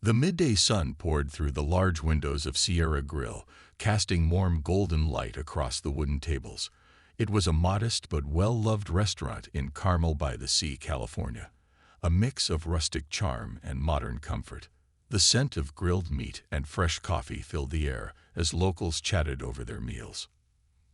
The midday sun poured through the large windows of Sierra Grill, casting warm golden light across the wooden tables. It was a modest but well-loved restaurant in Carmel by the Sea, California, a mix of rustic charm and modern comfort. The scent of grilled meat and fresh coffee filled the air as locals chatted over their meals.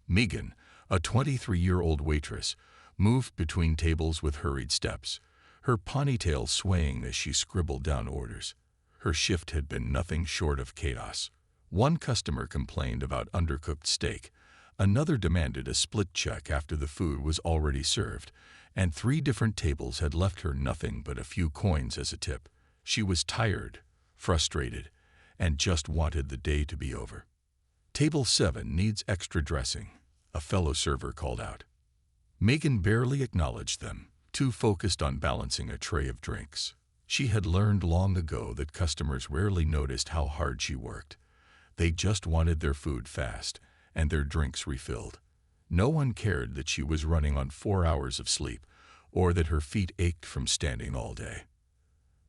Megan, a 23-year-old waitress, moved between tables with hurried steps, her ponytail swaying as she scribbled down orders. Her shift had been nothing short of chaos. One customer complained about undercooked steak, another demanded a split check after the food was already served, and 3 different tables had left her nothing but a few coins as a tip. She was tired, frustrated, and just wanted the day to be over. "Table 7 needs extra dressing," a fellow server called out. Megan barely acknowledged them, too focused on balancing a tray of drinks. She had learned long ago that customers rarely noticed how hard she worked. They just wanted their food fast and their drinks refilled. No one cared that she was running on 4 hours of sleep or that her feet ached from standing all day.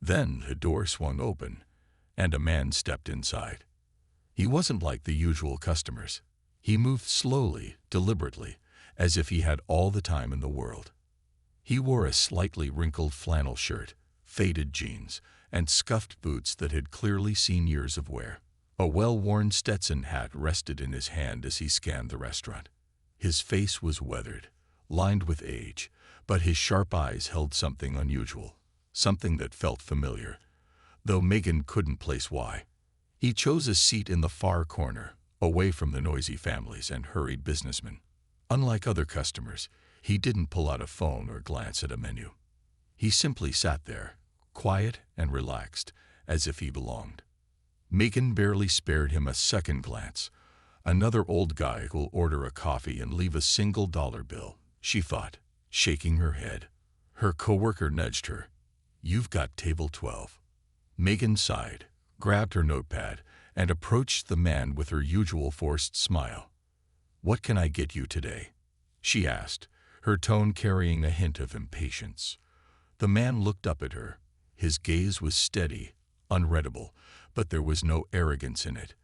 Then the door swung open, and a man stepped inside. He wasn't like the usual customers. He moved slowly, deliberately, as if he had all the time in the world. He wore a slightly wrinkled flannel shirt, faded jeans, and scuffed boots that had clearly seen years of wear. A well-worn Stetson hat rested in his hand as he scanned the restaurant. His face was weathered, lined with age, but his sharp eyes held something unusual, something that felt familiar, though Megan couldn't place why. He chose a seat in the far corner, away from the noisy families and hurried businessmen. Unlike other customers, he didn't pull out a phone or glance at a menu. He simply sat there, quiet and relaxed, as if he belonged. Megan barely spared him a second glance. Another old guy who'll order a coffee and leave a single dollar bill, she thought, shaking her head. Her coworker nudged her. "You've got table 12. Megan sighed, grabbed her notepad, and approached the man with her usual forced smile. "What can I get you today?" she asked, her tone carrying a hint of impatience. The man looked up at her. His gaze was steady, unreadable, but there was no arrogance in it,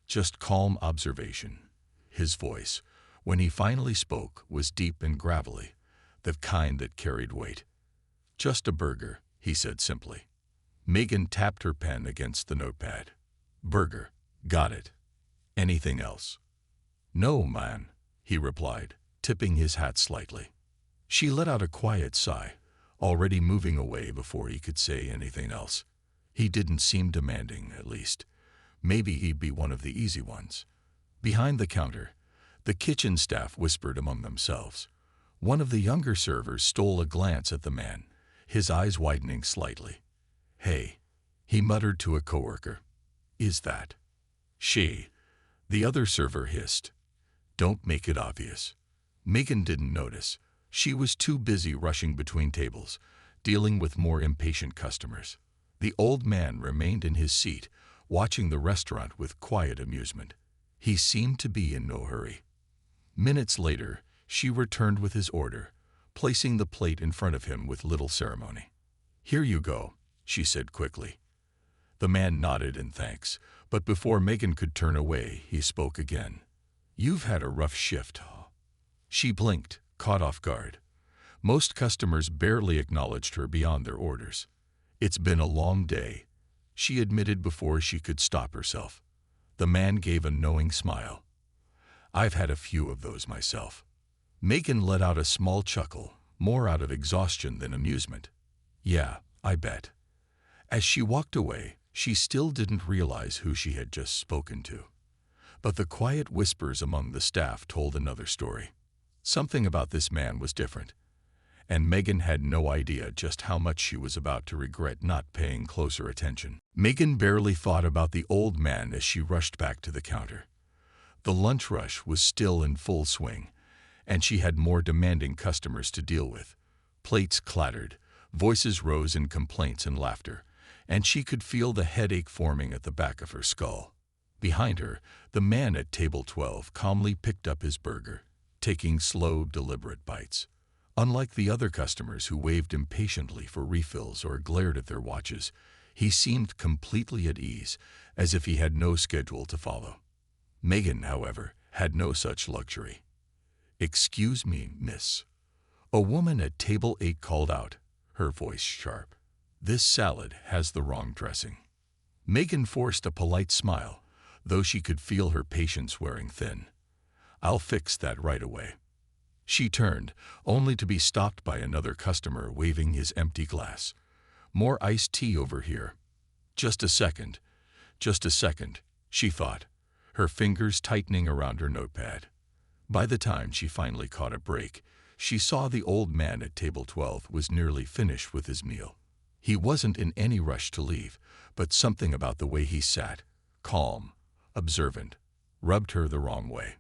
just calm observation. His voice, when he finally spoke, was deep and gravelly, the kind that carried weight. "Just a burger," he said simply. Megan tapped her pen against the notepad. "Burger. Got it. Anything else?" "No, man," he replied, tipping his hat slightly. She let out a quiet sigh, already moving away before he could say anything else. He didn't seem demanding, at least. Maybe he'd be one of the easy ones. Behind the counter, the kitchen staff whispered among themselves. One of the younger servers stole a glance at the man, his eyes widening slightly. "Hey," he muttered to a coworker. "Is that she?" The other server hissed. "Don't make it obvious." Megan didn't notice. She was too busy rushing between tables, dealing with more impatient customers. The old man remained in his seat, watching the restaurant with quiet amusement. He seemed to be in no hurry. Minutes later, she returned with his order, placing the plate in front of him with little ceremony. "Here you go," she said quickly. The man nodded in thanks, but before Megan could turn away, he spoke again. "You've had a rough shift." She blinked, caught off guard. Most customers barely acknowledged her beyond their orders. "It's been a long day," she admitted before she could stop herself. The man gave a knowing smile. "I've had a few of those myself." Megan let out a small chuckle, more out of exhaustion than amusement. "Yeah, I bet." As she walked away, she still didn't realize who she had just spoken to. But the quiet whispers among the staff told another story. Something about this man was different, and Megan had no idea just how much she was about to regret not paying closer attention. Megan barely thought about the old man as she rushed back to the counter. The lunch rush was still in full swing, and she had more demanding customers to deal with. Plates clattered, voices rose in complaints and laughter, and she could feel the headache forming at the back of her skull. Behind her, the man at table 12 calmly picked up his burger, taking slow, deliberate bites. Unlike the other customers who waved impatiently for refills or glared at their watches, He seemed completely at ease, as if he had no schedule to follow. Megan, however, had no such luxury. "Excuse me, miss." A woman at table 8 called out, her voice sharp. "This salad has the wrong dressing." Megan forced a polite smile, though she could feel her patience wearing thin. "I'll fix that right away." She turned, only to be stopped by another customer waving his empty glass. "More iced tea over here." Just a second, she thought, her fingers tightening around her notepad. By the time she finally caught a break, she saw the old man at table 12 was nearly finished with his meal. He wasn't in any rush to leave, but something about the way he sat, calm, observant, rubbed her the wrong way.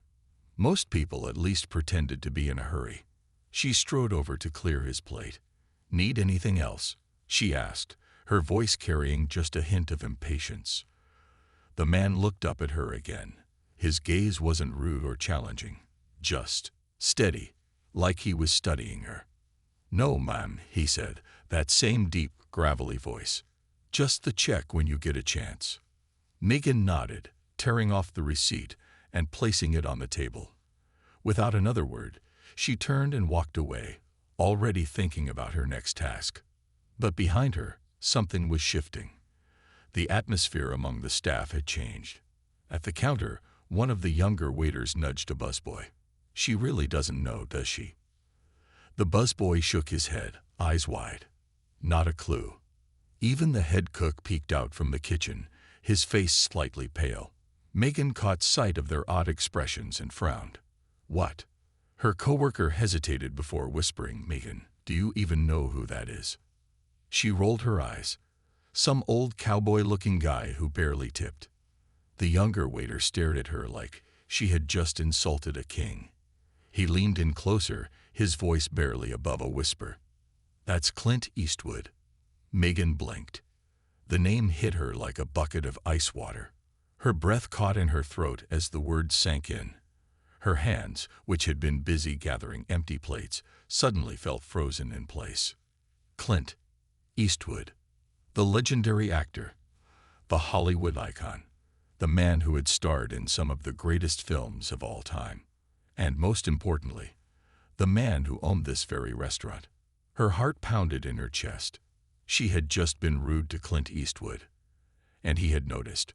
Most people at least pretended to be in a hurry. She strode over to clear his plate. "Need anything else?" she asked, her voice carrying just a hint of impatience. The man looked up at her again. His gaze wasn't rude or challenging, just steady, like he was studying her. "No, ma'am," he said, that same deep, gravelly voice. "Just the check when you get a chance." Megan nodded, tearing off the receipt and placing it on the table. Without another word, she turned and walked away, already thinking about her next task. But behind her, something was shifting. The atmosphere among the staff had changed. At the counter, one of the younger waiters nudged a busboy. "She really doesn't know, does she?" The busboy shook his head, eyes wide. Not a clue. Even the head cook peeked out from the kitchen, his face slightly pale. Megan caught sight of their odd expressions and frowned. "What?" Her coworker hesitated before whispering, "Megan, do you even know who that is?" She rolled her eyes. Some old cowboy-looking guy who barely tipped. The younger waiter stared at her like she had just insulted a king. He leaned in closer, his voice barely above a whisper. "That's Clint Eastwood." Megan blinked. The name hit her like a bucket of ice water. Her breath caught in her throat as the words sank in. Her hands, which had been busy gathering empty plates, suddenly felt frozen in place. Clint Eastwood, the legendary actor, the Hollywood icon, the man who had starred in some of the greatest films of all time. And most importantly, the man who owned this very restaurant. Her heart pounded in her chest. She had just been rude to Clint Eastwood. And he had noticed.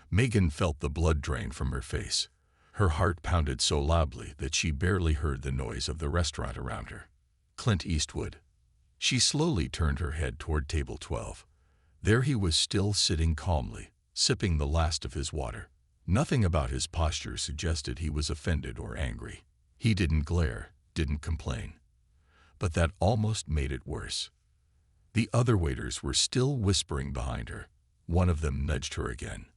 Megan felt the blood drain from her face. Her heart pounded so loudly that she barely heard the noise of the restaurant around her. Clint Eastwood. She slowly turned her head toward table 12. There he was, still sitting calmly, sipping the last of his water. Nothing about his posture suggested he was offended or angry. He didn't glare, didn't complain. But that almost made it worse. The other waiters were still whispering behind her. One of them nudged her again.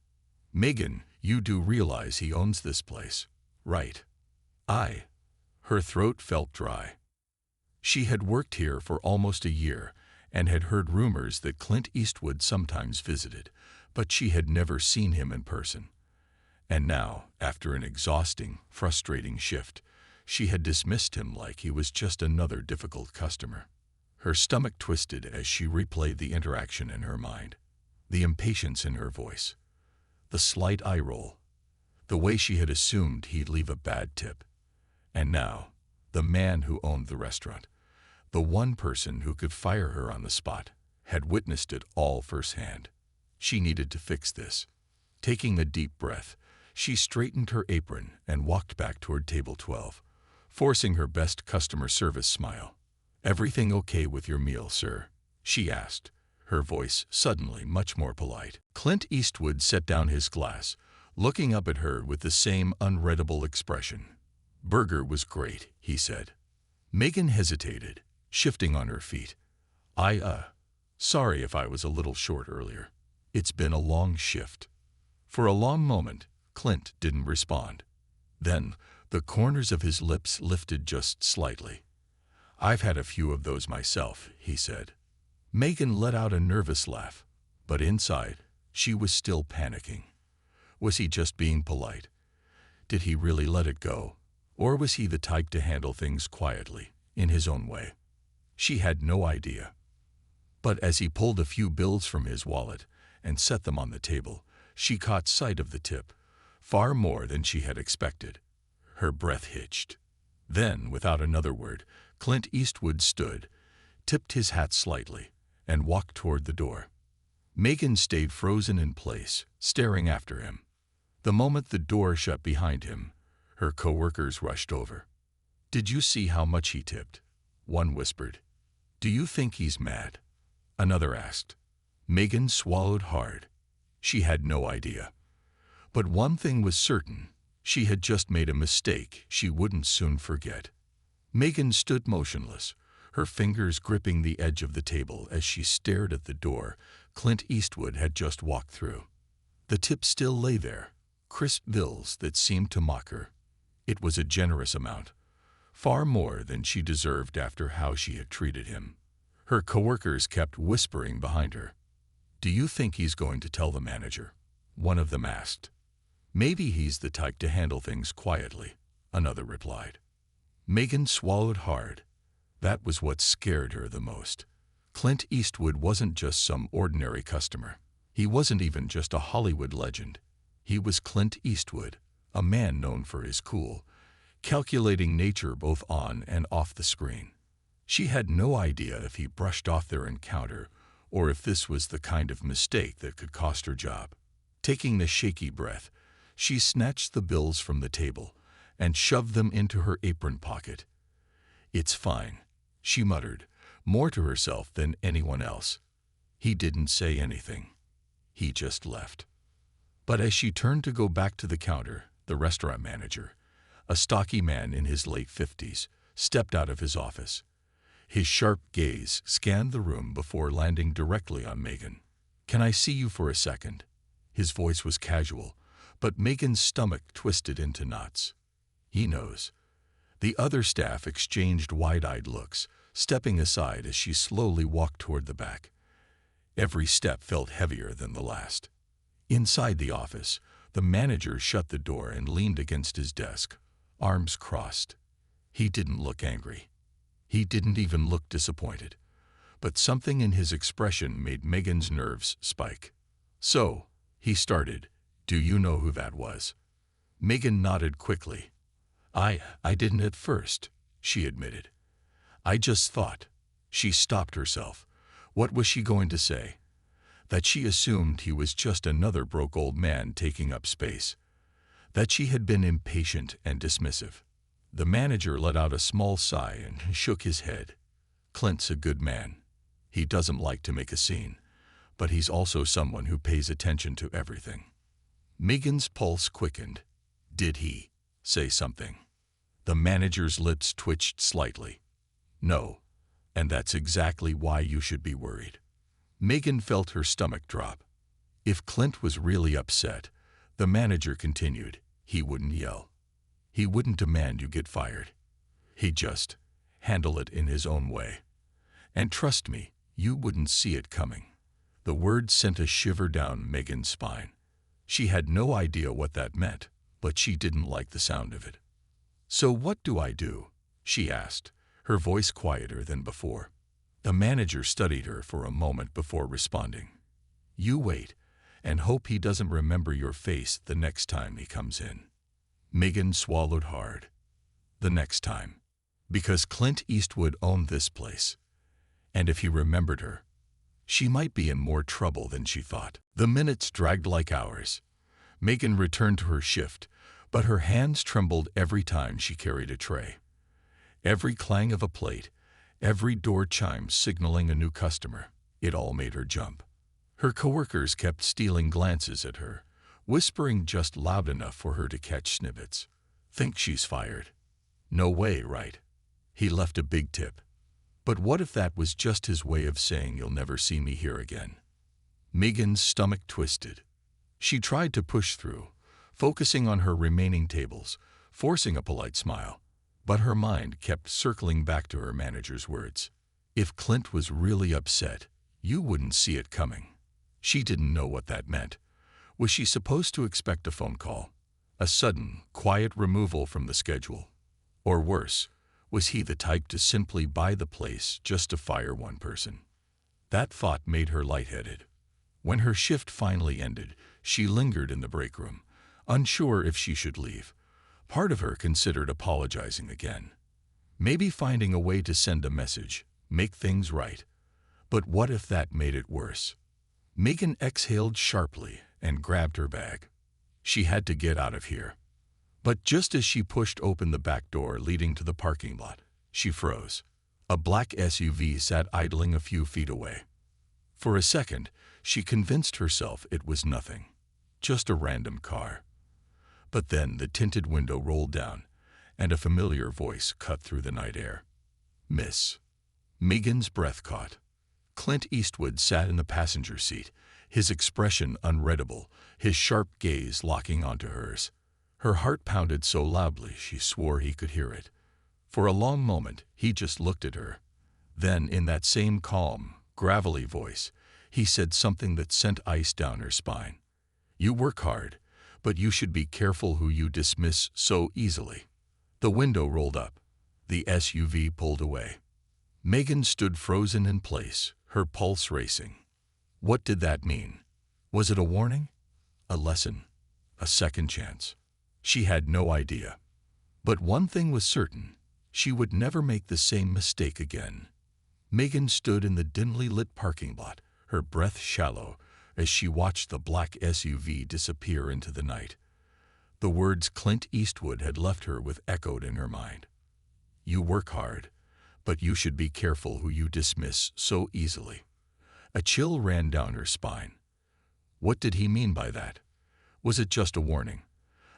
"Megan, you do realize he owns this place, right?" Her throat felt dry. She had worked here for almost a year and had heard rumors that Clint Eastwood sometimes visited, but she had never seen him in person. And now, after an exhausting, frustrating shift, she had dismissed him like he was just another difficult customer. Her stomach twisted as she replayed the interaction in her mind. The impatience in her voice. The slight eye roll. The way she had assumed he'd leave a bad tip. And now, the man who owned the restaurant, the one person who could fire her on the spot, had witnessed it all firsthand. She needed to fix this. Taking a deep breath, she straightened her apron and walked back toward table 12, forcing her best customer service smile. "Everything okay with your meal, sir?" she asked, her voice suddenly much more polite. Clint Eastwood set down his glass, looking up at her with the same unreadable expression. "Burger was great," he said. Megan hesitated, shifting on her feet. Sorry if I was a little short earlier. It's been a long shift." For a long moment, Clint didn't respond. Then, the corners of his lips lifted just slightly. "I've had a few of those myself," he said. Megan let out a nervous laugh, but inside, she was still panicking. Was he just being polite? Did he really let it go? Or was he the type to handle things quietly, in his own way? She had no idea. But as he pulled a few bills from his wallet and set them on the table, she caught sight of the tip, far more than she had expected. Her breath hitched. Then, without another word, Clint Eastwood stood, tipped his hat slightly, and walked toward the door. Megan stayed frozen in place, staring after him. The moment the door shut behind him, her coworkers rushed over. "Did you see how much he tipped?" One whispered. "Do you think he's mad?" Another asked. Megan swallowed hard. She had no idea. But one thing was certain. She had just made a mistake she wouldn't soon forget. Megan stood motionless, her fingers gripping the edge of the table as she stared at the door Clint Eastwood had just walked through. The tip still lay there, crisp bills that seemed to mock her. It was a generous amount, far more than she deserved after how she had treated him. Her coworkers kept whispering behind her. "Do you think he's going to tell the manager?" one of them asked. "Maybe he's the type to handle things quietly," another replied. Megan swallowed hard. That was what scared her the most. Clint Eastwood wasn't just some ordinary customer. He wasn't even just a Hollywood legend. He was Clint Eastwood, a man known for his cool, calculating nature both on and off the screen. She had no idea if he brushed off their encounter or if this was the kind of mistake that could cost her job. Taking a shaky breath, she snatched the bills from the table and shoved them into her apron pocket. "It's fine," she muttered, more to herself than anyone else. He didn't say anything. He just left. But as she turned to go back to the counter, the restaurant manager, a stocky man in his late 50s, stepped out of his office. His sharp gaze scanned the room before landing directly on Megan. "Can I see you for a second?" His voice was casual, but Megan's stomach twisted into knots. He knows. The other staff exchanged wide-eyed looks, stepping aside as she slowly walked toward the back. Every step felt heavier than the last. Inside the office, the manager shut the door and leaned against his desk, arms crossed. He didn't look angry. He didn't even look disappointed. But something in his expression made Megan's nerves spike. "So," he started, "do you know who that was?" Megan nodded quickly. I didn't at first," she admitted. "I just thought." She stopped herself. What was she going to say? That she assumed he was just another broke old man taking up space. That she had been impatient and dismissive. The manager let out a small sigh and shook his head. "Clint's a good man. He doesn't like to make a scene, but he's also someone who pays attention to everything." Megan's pulse quickened. Did he say something? The manager's lips twitched slightly. "No, and that's exactly why you should be worried." Megan felt her stomach drop. If Clint was really upset, the manager continued, he wouldn't yell. He wouldn't demand you get fired. He'd just handle it in his own way. And trust me, you wouldn't see it coming. The word sent a shiver down Megan's spine. She had no idea what that meant, but she didn't like the sound of it. "So what do I do?" she asked, her voice quieter than before. The manager studied her for a moment before responding. "You wait, and hope he doesn't remember your face the next time he comes in." Megan swallowed hard. The next time. Because Clint Eastwood owned this place. And if he remembered her, she might be in more trouble than she thought. The minutes dragged like hours. Megan returned to her shift, but her hands trembled every time she carried a tray. Every clang of a plate, every door chime signaling a new customer, it all made her jump. Her coworkers kept stealing glances at her, whispering just loud enough for her to catch snippets. "Think she's fired?" "No way, right?" He left a big tip. But what if that was just his way of saying you'll never see me here again? Megan's stomach twisted. She tried to push through, focusing on her remaining tables, forcing a polite smile. But her mind kept circling back to her manager's words. If Clint was really upset, you wouldn't see it coming. She didn't know what that meant. Was she supposed to expect a phone call? A sudden, quiet removal from the schedule? Or worse, was he the type to simply buy the place just to fire one person? That thought made her lightheaded. When her shift finally ended, she lingered in the break room, unsure if she should leave. Part of her considered apologizing again. Maybe finding a way to send a message, make things right. But what if that made it worse? Megan exhaled sharply and grabbed her bag. She had to get out of here. But just as she pushed open the back door leading to the parking lot, she froze. A black SUV sat idling a few feet away. For a second, she convinced herself it was nothing, just a random car. But then the tinted window rolled down, and a familiar voice cut through the night air. "Miss." Megan's breath caught. Clint Eastwood sat in the passenger seat, his expression unreadable, his sharp gaze locking onto hers. Her heart pounded so loudly she swore he could hear it. For a long moment, he just looked at her. Then, in that same calm, gravelly voice, he said something that sent ice down her spine. "You work hard, but you should be careful who you dismiss so easily." The window rolled up. The SUV pulled away. Megan stood frozen in place, her pulse racing. What did that mean? Was it a warning? A lesson? A second chance? She had no idea. But one thing was certain. She would never make the same mistake again. Megan stood in the dimly lit parking lot, her breath shallow, as she watched the black SUV disappear into the night. The words Clint Eastwood had left her with echoed in her mind. "You work hard, but you should be careful who you dismiss so easily." A chill ran down her spine. What did he mean by that? Was it just a warning?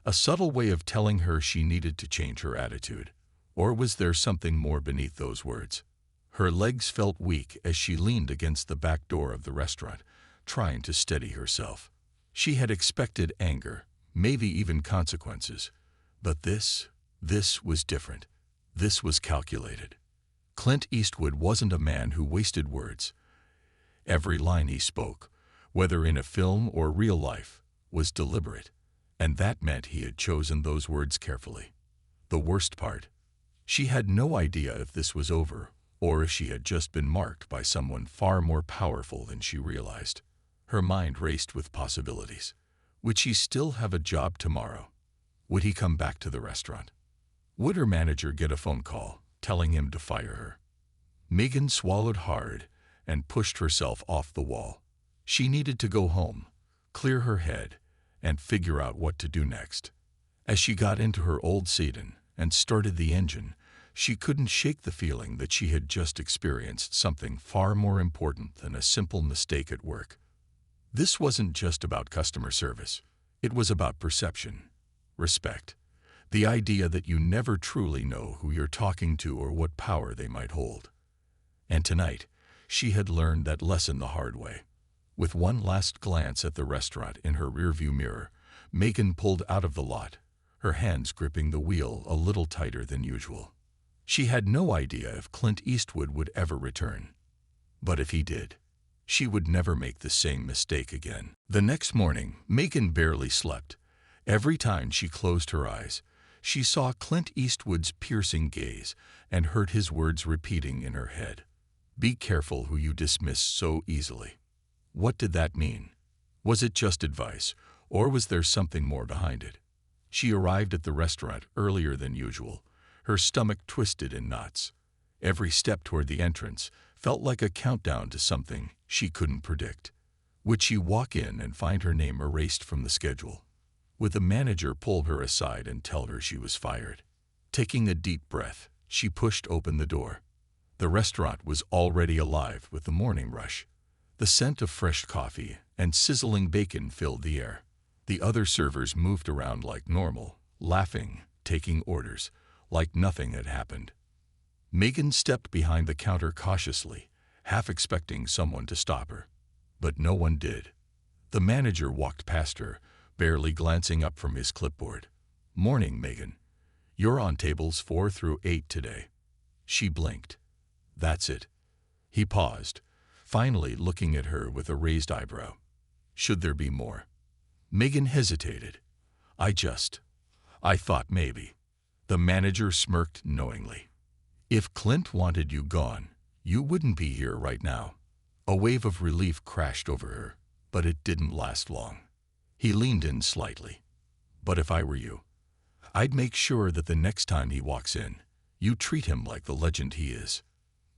A subtle way of telling her she needed to change her attitude? Or was there something more beneath those words? Her legs felt weak as she leaned against the back door of the restaurant, trying to steady herself. She had expected anger, maybe even consequences. But this was different. This was calculated. Clint Eastwood wasn't a man who wasted words. Every line he spoke, whether in a film or real life, was deliberate, and that meant he had chosen those words carefully. The worst part, she had no idea if this was over or if she had just been marked by someone far more powerful than she realized. Her mind raced with possibilities. Would she still have a job tomorrow? Would he come back to the restaurant? Would her manager get a phone call telling him to fire her? Megan swallowed hard and pushed herself off the wall. She needed to go home, clear her head, and figure out what to do next. As she got into her old sedan and started the engine, she couldn't shake the feeling that she had just experienced something far more important than a simple mistake at work. This wasn't just about customer service. It was about perception, respect, the idea that you never truly know who you're talking to or what power they might hold. And tonight, she had learned that lesson the hard way. With one last glance at the restaurant in her rearview mirror, Megan pulled out of the lot, her hands gripping the wheel a little tighter than usual. She had no idea if Clint Eastwood would ever return. But if he did, she would never make the same mistake again. The next morning, Megan barely slept. Every time she closed her eyes, she saw Clint Eastwood's piercing gaze and heard his words repeating in her head. "Be careful who you dismiss so easily." What did that mean? Was it just advice, or was there something more behind it? She arrived at the restaurant earlier than usual, her stomach twisted in knots. Every step toward the entrance felt like a countdown to something she couldn't predict. Would she walk in and find her name erased from the schedule? Would the manager pull her aside and tell her she was fired? Taking a deep breath, she pushed open the door. The restaurant was already alive with the morning rush. The scent of fresh coffee and sizzling bacon filled the air. The other servers moved around like normal, laughing, taking orders, like nothing had happened. Megan stepped behind the counter cautiously, half expecting someone to stop her. But no one did. The manager walked past her, barely glancing up from his clipboard. "Morning, Megan. You're on tables 4 through 8 today." She blinked. "That's it." He paused, finally looking at her with a raised eyebrow. Should there be more? Megan hesitated. I thought maybe." The manager smirked knowingly. "If Clint wanted you gone, you wouldn't be here right now." A wave of relief crashed over her, but it didn't last long. He leaned in slightly. "But if I were you, I'd make sure that the next time he walks in, you treat him like the legend he is."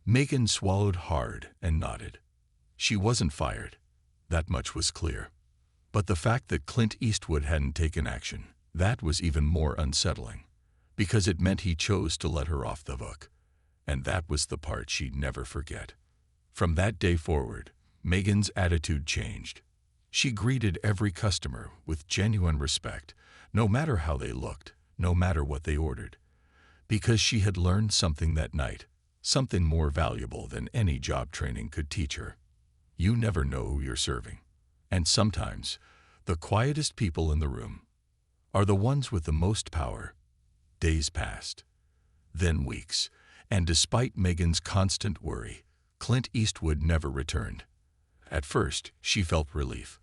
Megan swallowed hard and nodded. She wasn't fired. That much was clear. But the fact that Clint Eastwood hadn't taken action, that was even more unsettling, because it meant he chose to let her off the hook. And that was the part she'd never forget. From that day forward, Megan's attitude changed. She greeted every customer with genuine respect, no matter how they looked, no matter what they ordered. Because she had learned something that night, something more valuable than any job training could teach her. You never know who you're serving. And sometimes, the quietest people in the room are the ones with the most power. Days passed, then weeks, and despite Megan's constant worry, Clint Eastwood never returned. At first, she felt relief.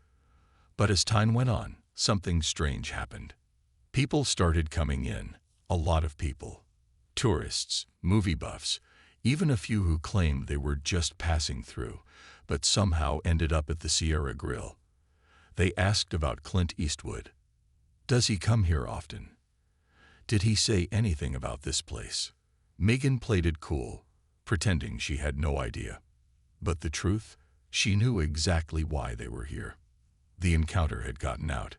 But as time went on, something strange happened. People started coming in, a lot of people. Tourists, movie buffs, even a few who claimed they were just passing through, but somehow ended up at the Sierra Grill. They asked about Clint Eastwood. Does he come here often? Did he say anything about this place? Megan played it cool, pretending she had no idea. But the truth, she knew exactly why they were here. The encounter had gotten out.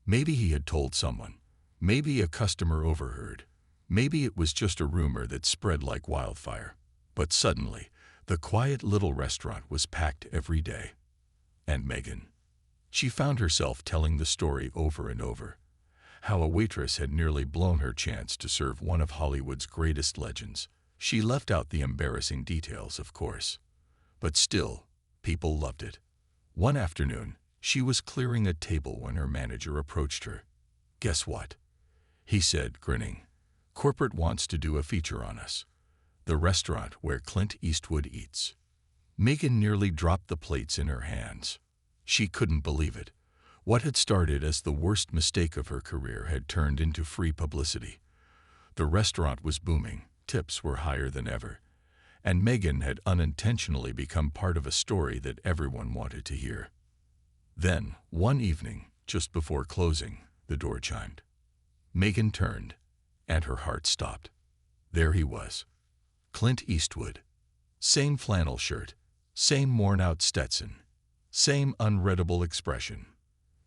Maybe he had told someone. Maybe a customer overheard. Maybe it was just a rumor that spread like wildfire. But suddenly, the quiet little restaurant was packed every day. And Megan, she found herself telling the story over and over. How a waitress had nearly blown her chance to serve one of Hollywood's greatest legends. She left out the embarrassing details, of course. But still, people loved it. One afternoon, she was clearing a table when her manager approached her. "Guess what?" he said, grinning. "Corporate wants to do a feature on us. The restaurant where Clint Eastwood eats." Megan nearly dropped the plates in her hands. She couldn't believe it. What had started as the worst mistake of her career had turned into free publicity. The restaurant was booming, tips were higher than ever, and Megan had unintentionally become part of a story that everyone wanted to hear. Then, one evening, just before closing, the door chimed. Megan turned, and her heart stopped. There he was. Clint Eastwood. Same flannel shirt, same worn-out Stetson, same unreadable expression.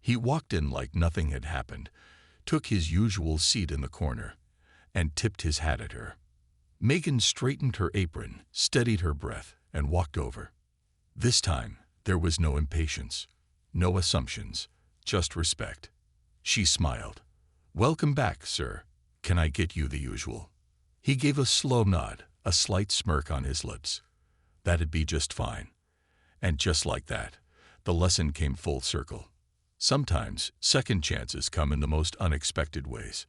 He walked in like nothing had happened, took his usual seat in the corner, and tipped his hat at her. Megan straightened her apron, steadied her breath, and walked over. This time, there was no impatience, no assumptions, just respect. She smiled. "Welcome back, sir. Can I get you the usual?" He gave a slow nod, a slight smirk on his lips. That'd be just fine. And just like that, the lesson came full circle. Sometimes, second chances come in the most unexpected ways.